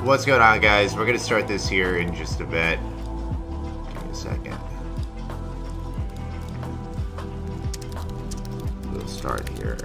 What's going on, guys? We're going to start this here in just a bit. Give me a second. We'll start here.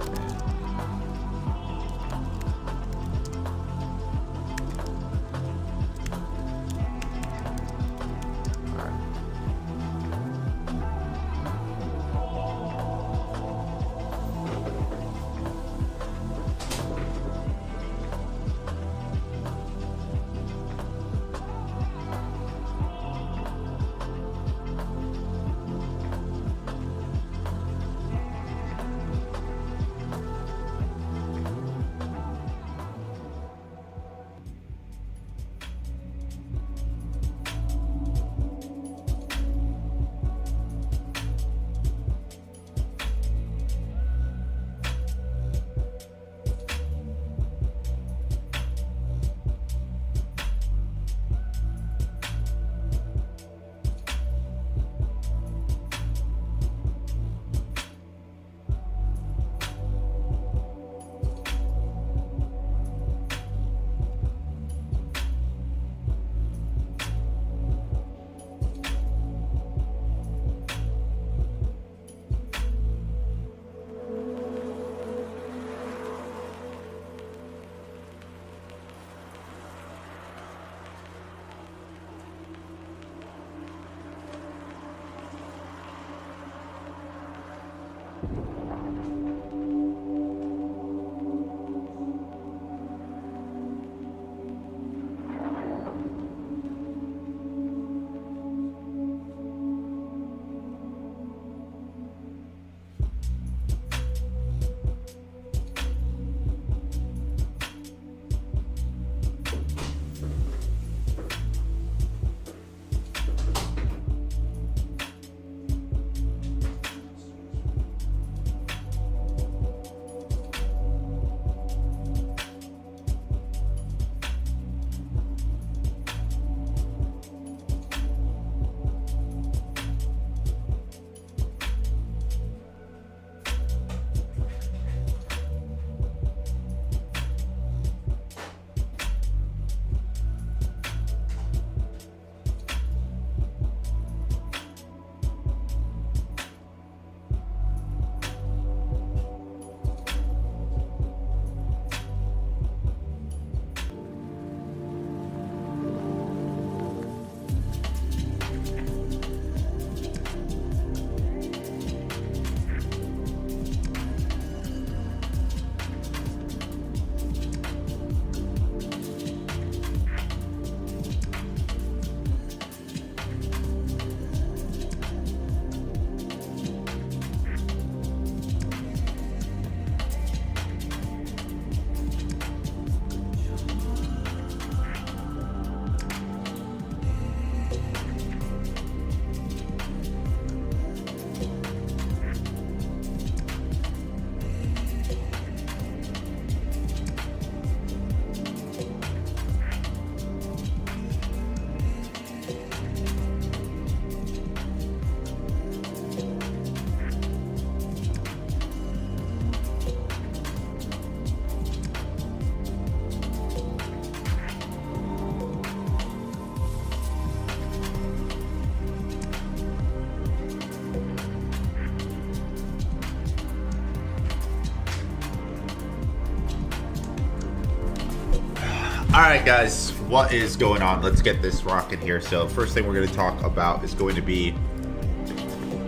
Alright, guys, what is going on? Let's get this rocking here. So first thing we're going to talk about is going to be,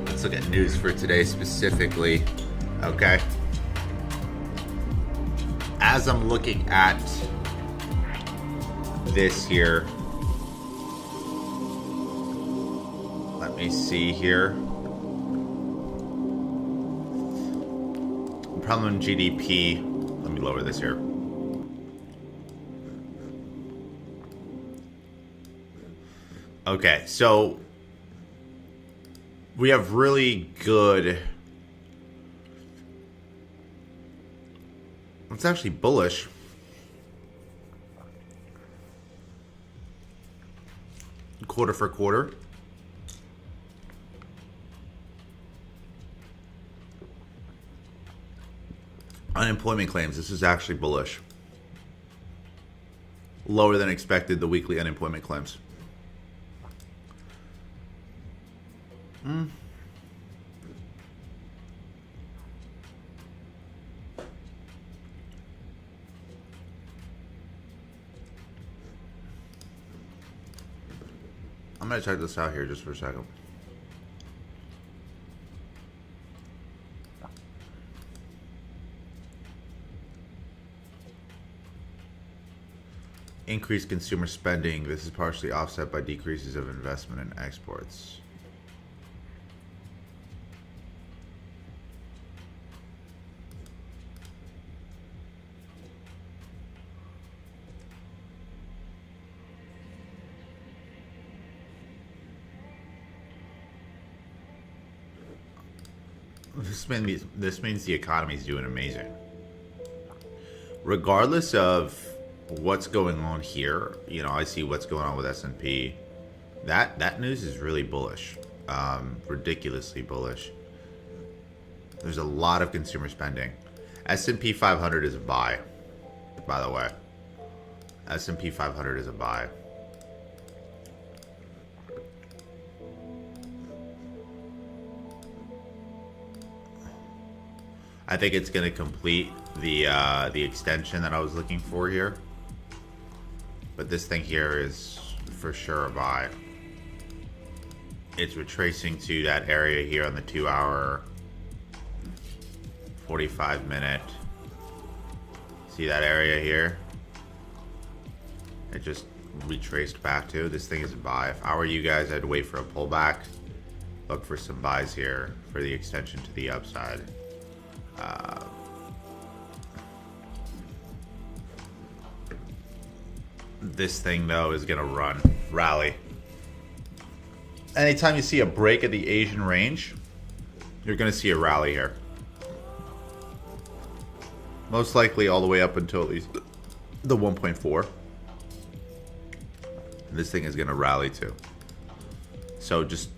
let's look at news for today specifically. Okay, as I'm looking at this here, let me see here. Problem GDP, let me lower this here. Okay, so we have really good, it's actually bullish. Quarter for quarter. Unemployment claims, this is actually bullish. lower than expected, the weekly unemployment claims. I'm going to check this out here just for a second. Increased consumer spending. This is partially offset by decreases of investment in exports. This means the economy is doing amazing. Regardless of what's going on here, you know, I see what's going on with S&P. That news is really bullish, ridiculously bullish. There's a lot of consumer spending. S&P 500 is a buy, by the way. S&P 500 is a buy. I think it's going to complete the extension that I was looking for here. But this thing here is for sure a buy. It's retracing to that area here on the 2 hour, 45 minute. See that area here? It just retraced back to. This thing is a buy. If I were you guys, I'd wait for a pullback. Look for some buys here for the extension to the upside. This thing though is gonna rally. Anytime you see a break of the Asian range, you're gonna see a rally here. Most likely all the way up until at least the 1.4. This thing is gonna rally too. So just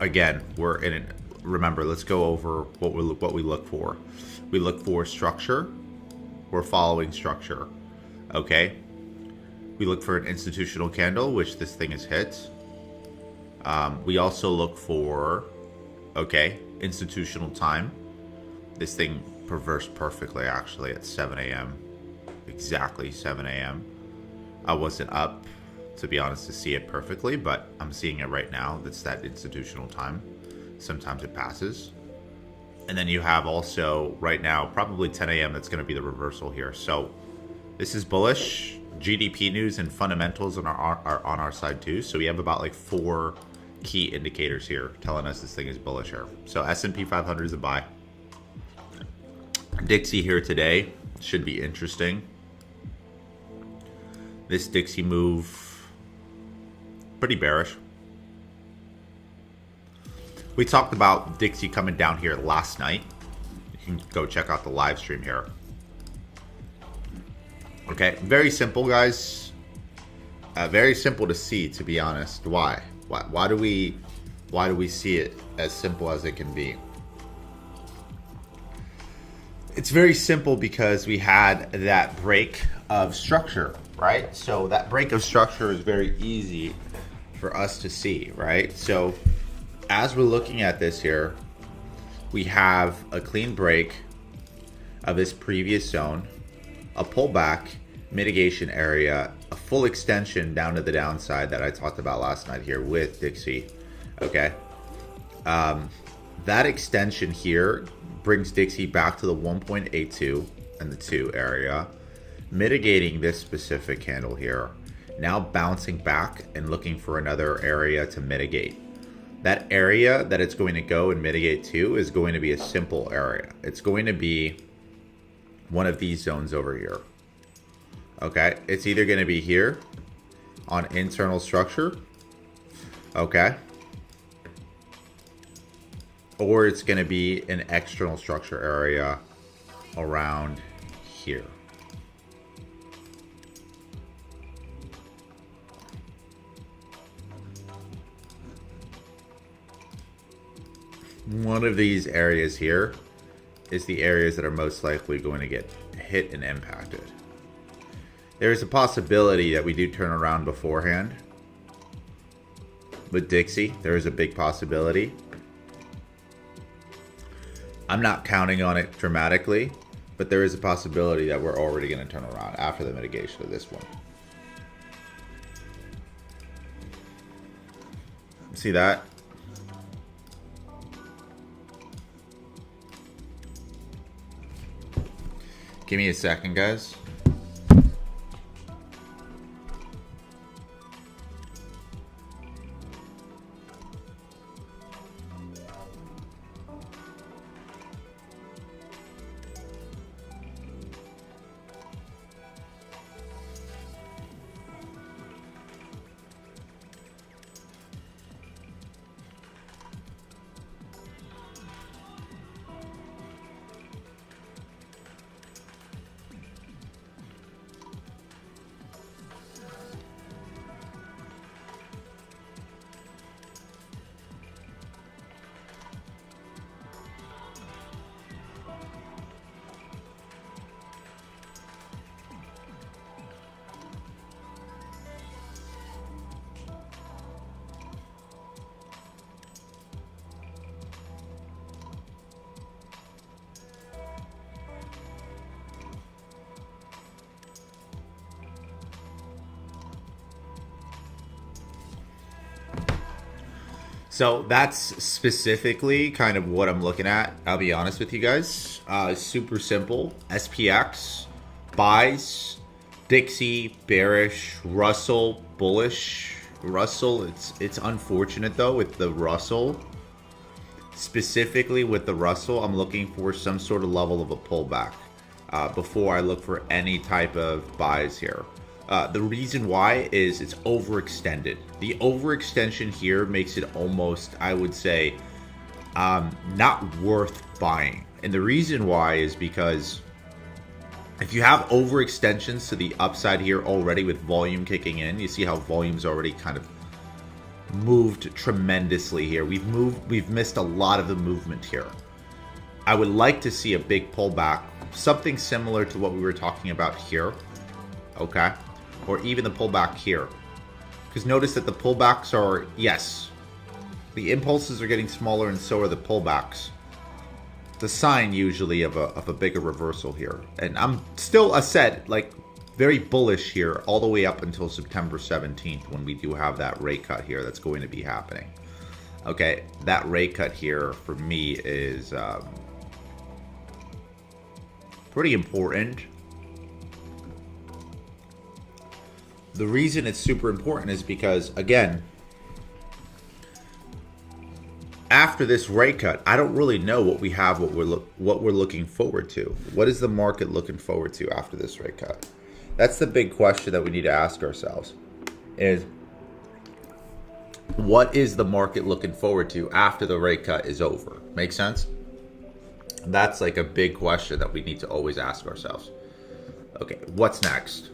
again, we're in it. Remember, let's go over what we look for. We look for structure. We're following structure. Okay. We look for an institutional candle, which this thing has hit. We also look for, okay, institutional time. This thing reversed perfectly, actually, at 7 a.m. Exactly 7 a.m. I wasn't up, to be honest, to see it perfectly, but I'm seeing it right now. That's that institutional time. Sometimes it passes. And then you have also, right now, probably 10 a.m. that's going to be the reversal here. So this is bullish. GDP news and fundamentals are on our side too. So we have about like 4 key indicators here telling us this thing is bullish here. So S&P 500 is a buy. Dixie here today should be interesting. This Dixie move, pretty bearish. We talked about Dixie coming down here last night. You can go check out the live stream here. Okay, very simple, guys. Very simple to see, to be honest. Why do we see it as simple as it can be? It's very simple because we had that break of structure, right? So that break of structure is very easy for us to see, right? So as we're looking at this here, we have a clean break of this previous zone, a pullback, mitigation area, a full extension down to the downside that I talked about last night here with Dixie. Okay. That extension here brings Dixie back to the 1.82 and the 2 area, mitigating this specific candle here. Now bouncing back and looking for another area to mitigate. That area that it's going to go and mitigate to is going to be a simple area. It's going to be one of these zones over here. Okay, it's either going to be here on internal structure, okay, or it's going to be an external structure area around here. One of these areas here is the areas that are most likely going to get hit and impacted. There's a possibility that we do turn around beforehand. With Dixie, there is a big possibility. I'm not counting on it dramatically, but there is a possibility that we're already going to turn around after the mitigation of this one. See that? Give me a second, guys. So that's specifically kind of what I'm looking at. I'll be honest with you guys. Super simple. SPX, buys, Dixie, bearish, Russell, bullish. Russell, it's unfortunate though with the Russell. Specifically with the Russell, I'm looking for some sort of level of a pullback before I look for any type of buys here. The reason why is it's overextended. The overextension here makes it almost, I would say, not worth buying. And the reason why is because if you have overextensions to the upside here already with volume kicking in, you see how volume's already kind of moved tremendously here. We've missed a lot of the movement here. I would like to see a big pullback, something similar to what we were talking about here. Okay. Or even the pullback here. Because notice that the pullbacks are, yes, the impulses are getting smaller and so are the pullbacks. The sign usually of a bigger reversal here. And I'm still, I said, like very bullish here all the way up until September 17th when we do have that rate cut here that's going to be happening. Okay, that rate cut here for me is pretty important. The reason it's super important is because, again, after this rate cut, I don't really know what we have, what we're looking forward to. What is the market looking forward to after this rate cut? That's the big question that we need to ask ourselves. Is what is the market looking forward to after the rate cut is over? Make sense? That's like a big question that we need to always ask ourselves. Okay, what's next?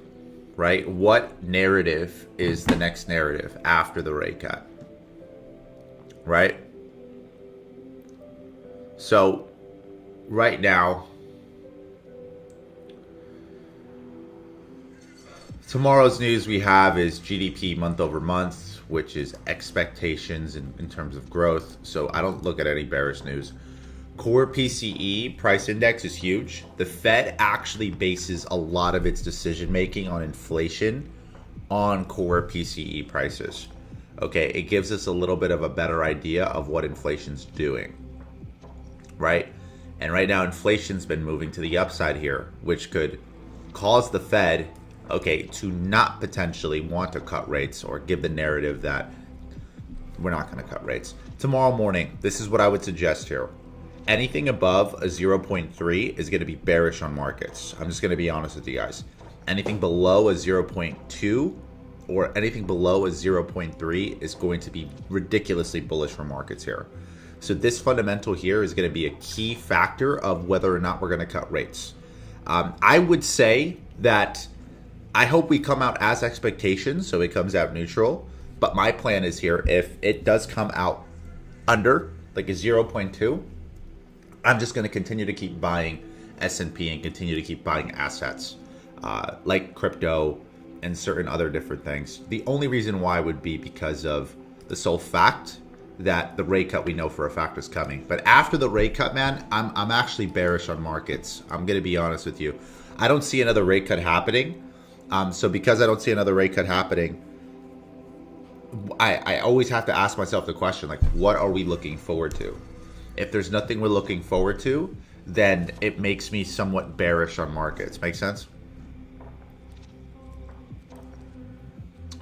Right? What narrative is the next narrative after the rate cut? Right? So, right now, tomorrow's news we have is GDP month over month, which is expectations in terms of growth. So, I don't look at any bearish news. Core PCE price index is huge. The Fed actually bases a lot of its decision making on inflation on core PCE prices. Okay, it gives us a little bit of a better idea of what inflation's doing, right? And right now inflation's been moving to the upside here, which could cause the Fed, okay, to not potentially want to cut rates or give the narrative that we're not going to cut rates. Tomorrow morning, this is what I would suggest here. Anything above a 0.3 is going to be bearish on markets. I'm just going to be honest with you guys. Anything below a 0.2 or anything below a 0.3 is going to be ridiculously bullish for markets here. So this fundamental here is going to be a key factor of whether or not we're going to cut rates. I would say that I hope we come out as expectations, so it comes out neutral. But my plan is here, if it does come out under like a 0.2, I'm just going to continue to keep buying S&P and continue to keep buying assets. like crypto and certain other different things. The only reason why would be because of the sole fact that the rate cut we know for a fact is coming. But after the rate cut, man, I'm actually bearish on markets. I'm gonna be honest with you. I don't see another rate cut happening. So because I don't see another rate cut happening, I always have to ask myself the question, like, what are we looking forward to? If there's nothing we're looking forward to, then it makes me somewhat bearish on markets. Make sense?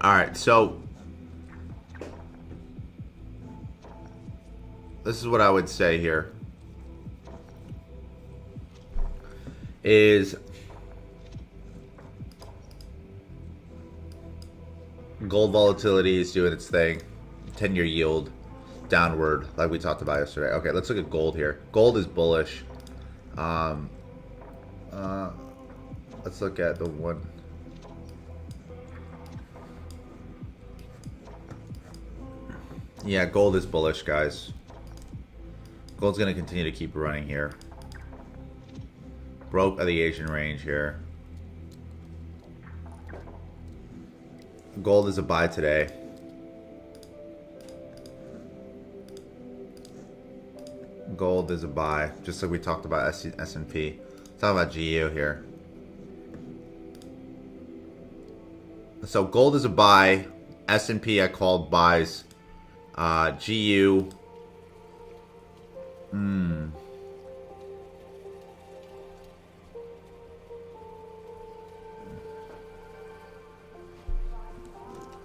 All right, so this is what I would say here is gold volatility is doing its thing. 10-year yield downward like we talked about yesterday. Okay, let's look at gold here. Gold is bullish. Let's look at the one. Yeah, gold is bullish, guys. Gold's going to continue to keep running here. Broke at the Asian range here. Gold is a buy today. Gold is a buy, just like we talked about S&P. Talk about GU here. So gold is a buy. S&P I called buys. GU.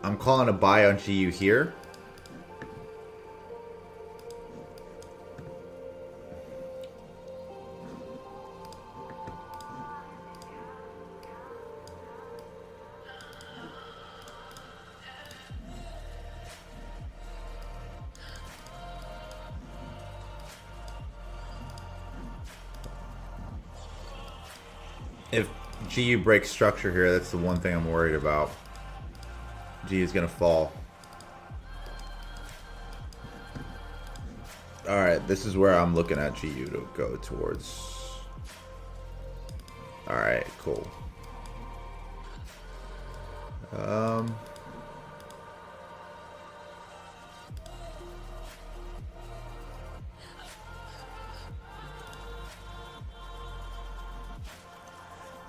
I'm calling a buy on GU here. If GU breaks structure here, that's the one thing I'm worried about. GU is going to fall. Alright, this is where I'm looking at GU to go towards. Alright, cool.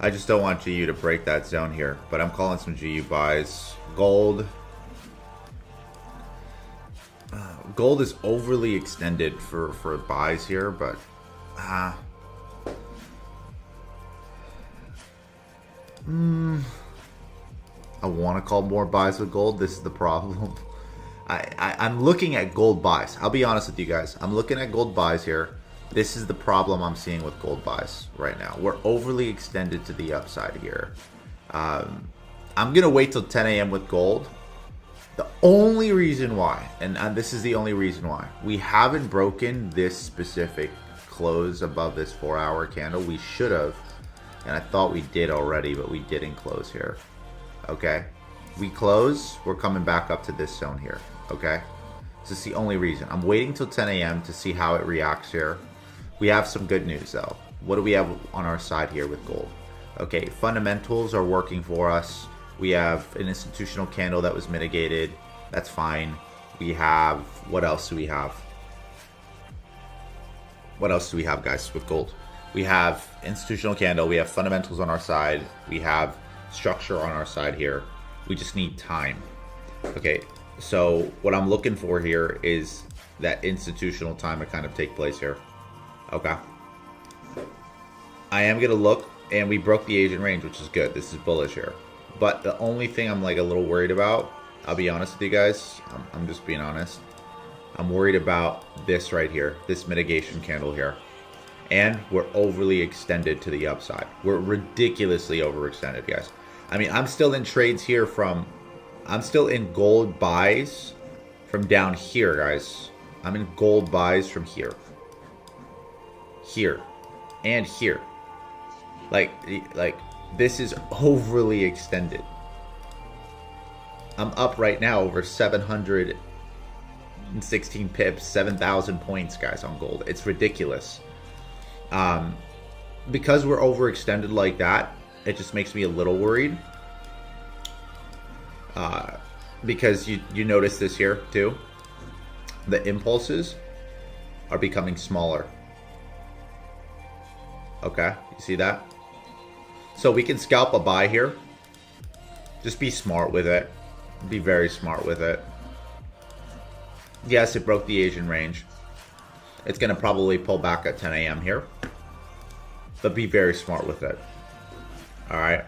I just don't want GU to break that zone here, but I'm calling some GU buys. Gold. Gold is overly extended for buys here, but I want to call more buys with gold. This is the problem. I'm looking at gold buys. I'll be honest with you guys. I'm looking at gold buys here. This is the problem I'm seeing with gold buys right now. We're overly extended to the upside here. I'm going to wait till 10 a.m. with gold. The only reason why, and this is the only reason why, we haven't broken this specific close above this 4-hour candle. We should have, and I thought we did already, but we didn't close here. Okay? We close, we're coming back up to this zone here. Okay? This is the only reason. I'm waiting till 10 a.m. to see how it reacts here. We have some good news though. What do we have on our side here with gold? Okay, fundamentals are working for us. We have an institutional candle that was mitigated. That's fine. We have, what else do we have? What else do we have, guys, with gold? We have institutional candle. We have fundamentals on our side. We have structure on our side here. We just need time. Okay, so what I'm looking for here is that institutional time to kind of take place here. Okay. I am going to look, and we broke the Asian range, which is good. This is bullish here. But the only thing I'm like a little worried about, I'll be honest with you guys, I'm just being honest. I'm worried about this right here, this mitigation candle here. And we're overly extended to the upside. We're ridiculously overextended, guys. I mean, I'm still in trades here from, I'm still in gold buys from down here, guys. I'm in gold buys from here. Here and here. Like this is overly extended. I'm up right now over 716 pips, 7,000 points, guys, on gold. It's ridiculous. Because we're overextended like that, It just makes me a little worried. Because you notice this here too. The impulses are becoming smaller. Okay, you see that? So we can scalp a buy here. Just be smart with it. Be very smart with it. Yes, it broke the Asian range. It's going to probably pull back at 10 a.m. here. But be very smart with it. Alright.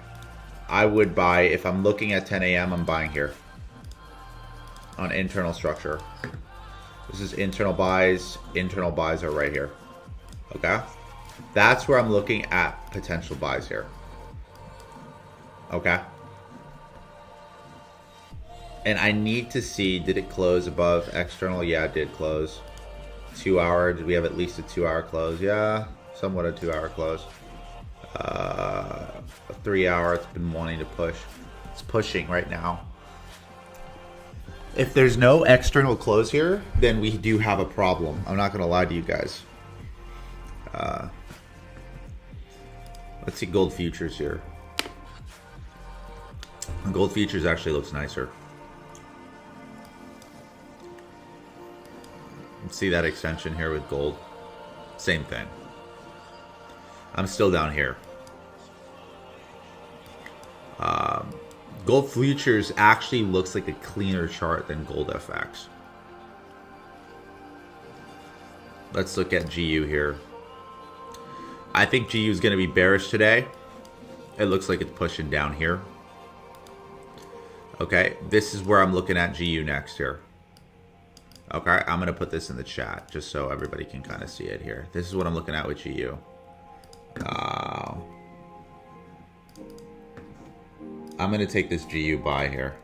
I would buy, if I'm looking at 10 a.m., I'm buying here. On internal structure. This is internal buys. Internal buys are right here. Okay? That's where I'm looking at potential buys here. Okay? And I need to see, did it close above external? Yeah, it did close. 2 hour, did we have at least a 2 hour close? Yeah, somewhat a 2 hour close. A 3 hour, it's been wanting to push. It's pushing right now. If there's no external close here, then we do have a problem. I'm not going to lie to you guys. Let's see gold futures here. Gold futures actually looks nicer. See that extension here with gold? Same thing. I'm still down here. Gold futures actually looks like a cleaner chart than gold FX. Let's look at GU here. I think GU is going to be bearish today. It looks like it's pushing down here. Okay, this is where I'm looking at GU next here. Okay, I'm going to put this in the chat just so everybody can kind of see it here. This is what I'm looking at with GU. I'm going to take this GU buy here.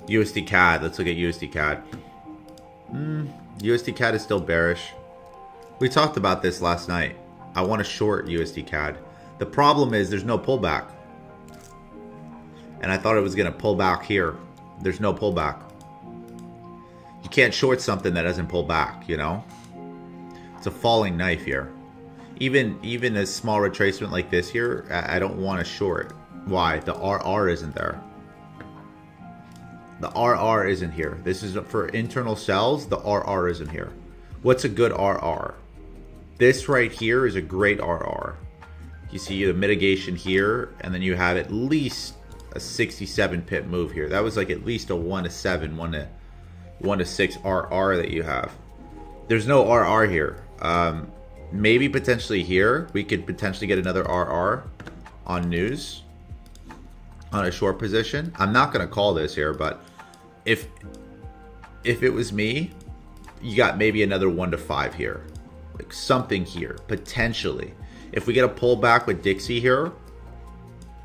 USD CAD. Let's look at USD CAD. USD CAD is still bearish. We talked about this last night. I want to short USD CAD. The problem is there's no pullback. And I thought it was going to pull back here. There's no pullback. You can't short something that doesn't pull back, you know? It's a falling knife here. Even a small retracement like this here, I don't want to short. Why? The RR isn't there. The RR isn't here. This is for internal sells. The RR isn't here. What's a good RR? This right here is a great RR. You see the mitigation here, and then you have at least a 67 pip move here. That was like at least a 1 to 7, 1 to 6 RR that you have. There's no RR here. Maybe potentially here we could potentially get another RR on news on a short position. I'm not going to call this here, but if it was me, you got maybe another 1 to 5 here, like something here potentially. If we get a pullback with Dixie here,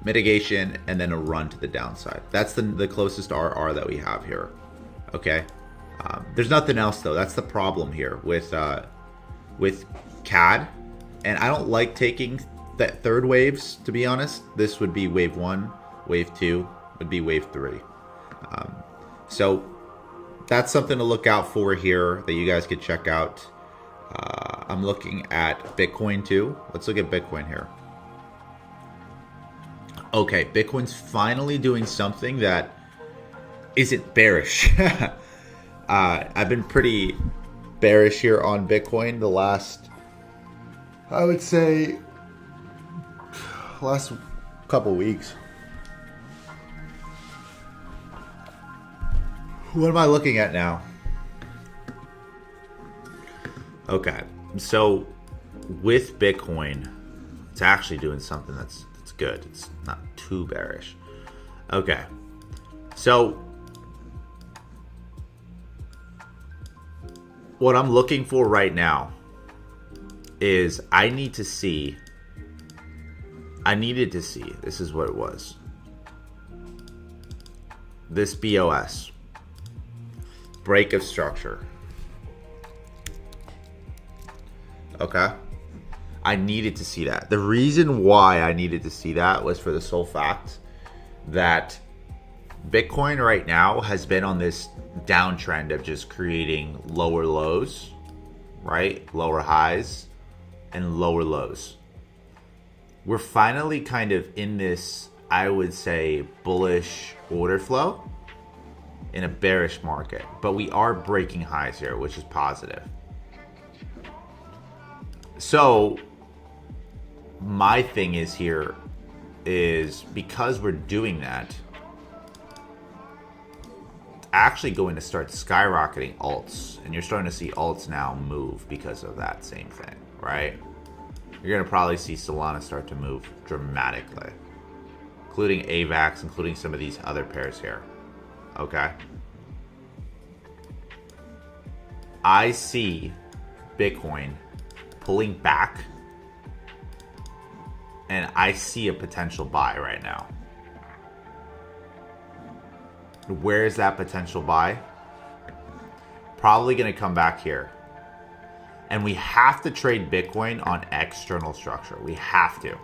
mitigation, and then a run to the downside. That's the closest RR that we have here. Okay. There's nothing else though. That's the problem here with CAD, and I don't like taking that third waves, to be honest. This would be wave 1, wave 2 would be wave 3. So that's something to look out for here that you guys could check out. I'm looking at Bitcoin too. Let's look at Bitcoin here. Okay, Bitcoin's finally doing something that isn't bearish. I've been pretty bearish here on Bitcoin the last, I would say, last couple weeks. What am I looking at now? Okay, so with Bitcoin, it's actually doing something that's good. It's not too bearish. Okay, so what I'm looking for right now is I needed to see, this is what it was. This BOS, break of structure. Okay. I needed to see that. The reason why I needed to see that was for the sole fact that Bitcoin right now has been on this downtrend of just creating lower lows, right? Lower highs and lower lows. we're finally kind of in this, I would say, bullish order flow in a bearish market. But we are breaking highs here, which is positive. So my thing is here is because we're doing that, it's actually going to start skyrocketing alts. And you're starting to see alts now move because of that same thing, right? You're going to probably see Solana start to move dramatically, including AVAX, including some of these other pairs here. Okay. I see Bitcoin pulling back, and I see a potential buy right now. Where is that potential buy? Probably going to come back here. And we have to trade Bitcoin on external structure. We have to.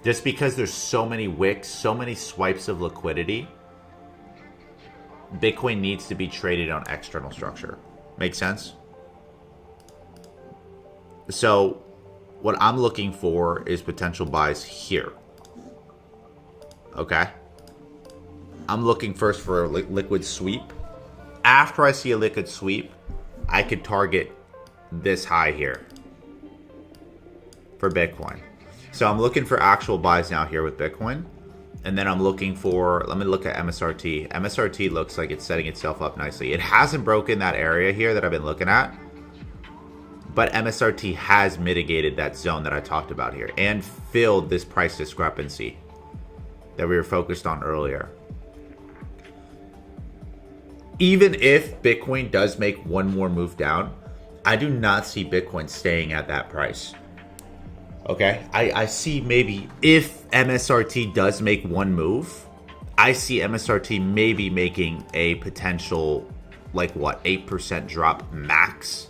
Just because there's so many wicks, so many swipes of liquidity, Bitcoin needs to be traded on external structure. Make sense? So what I'm looking for is potential buys here. Okay? I'm looking first for a liquid sweep. After I see a liquid sweep, I could target this high here for Bitcoin. So I'm looking for actual buys now here with Bitcoin. And then I'm looking for, let me look at MSRT. MSRT looks like it's setting itself up nicely. It hasn't broken that area here that I've been looking at. But MSRT has mitigated that zone that I talked about here and filled this price discrepancy that we were focused on earlier. Even if Bitcoin does make one more move down, I do not see Bitcoin staying at that price. Okay, I see maybe if MSRT does make one move, I see MSRT maybe making a potential, like what, 8% drop max.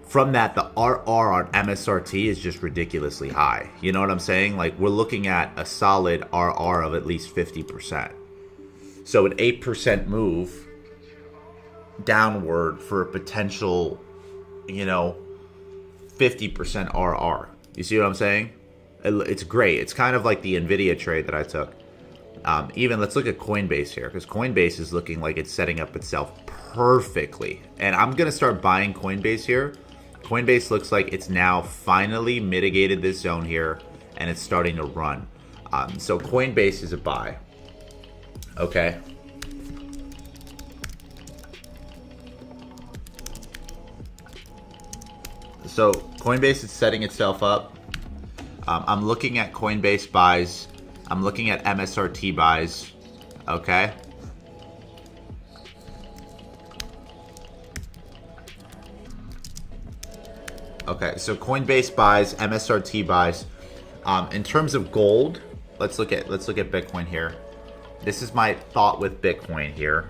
From that, the RR on MSRT is just ridiculously high. You know what I'm saying? Like, we're looking at a solid RR of at least 50%. So an 8% move downward for a potential, 50% RR. You see what I'm saying? It's great. It's kind of like the NVIDIA trade that I took. Even let's look at Coinbase here, because Coinbase is looking like it's setting up itself perfectly. And I'm going to start buying Coinbase here. Coinbase looks like it's now finally mitigated this zone here, and it's starting to run. So Coinbase is a buy. Okay. So Coinbase is setting itself up. I'm looking at Coinbase buys. I'm looking at MSRT buys. Okay. Okay, so Coinbase buys, MSRT buys. In terms of gold, let's look at Bitcoin here. This is my thought with Bitcoin here.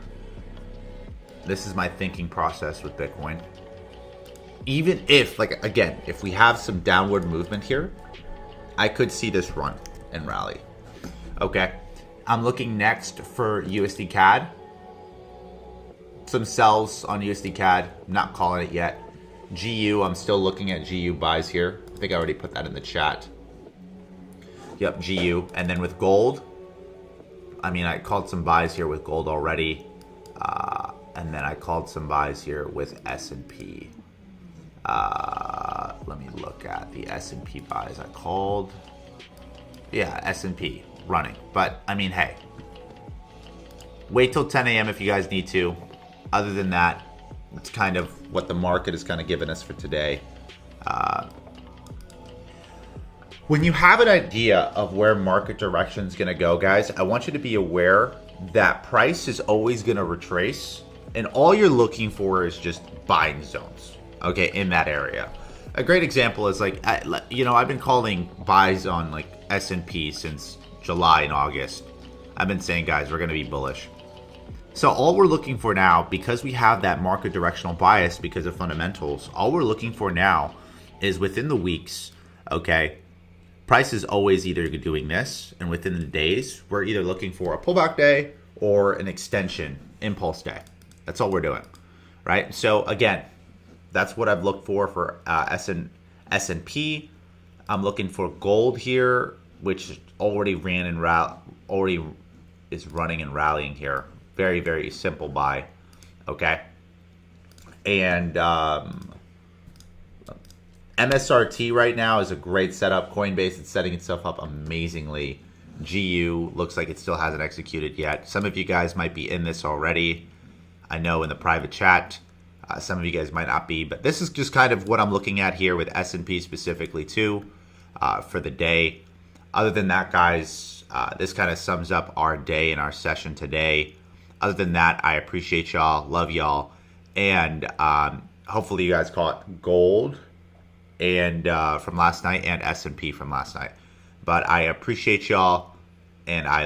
This is my thinking process with Bitcoin. Even if, like, again, if we have some downward movement here, I could see this run and rally. Okay, I'm looking next for USD CAD. Some sells on USD CAD. I'm not calling it yet. GU, I'm still looking at GU buys here. I think I already put that in the chat. Yep, GU. And then with gold, I mean, I called some buys here with gold already. And then I called some buys here with S&P. Let me look at the S&P buys I called. Yeah, S&P running. But, I mean, hey. Wait till 10 a.m. if you guys need to. Other than that, it's kind of what the market is kind of giving us for today. When you have an idea of where market direction is going to go, guys, I want you to be aware that price is always going to retrace. And all you're looking for is just buying zones, okay, in that area. A great example is like, I've been calling buys on like S&P since July and August. I've been saying, guys, we're going to be bullish. So all we're looking for now, because we have that market directional bias because of fundamentals, all we're looking for now is within the weeks, okay, price is always either doing this, and within the days, we're either looking for a pullback day or an extension, impulse day. That's all we're doing, right? So again, that's what I've looked for S&P. I'm looking for gold here, which already ran and already is running and rallying here. Very, very simple buy. Okay. And MSRT right now is a great setup. Coinbase is setting itself up amazingly. GU looks like it still hasn't executed yet. Some of you guys might be in this already. I know in the private chat. Some of you guys might not be, but this is just kind of what I'm looking at here with S&P specifically too for the day. Other than that, guys, this kind of sums up our day and our session today. Other than that, I appreciate y'all, love y'all, and hopefully you guys caught gold and from last night and S&P from last night. But I appreciate y'all, and I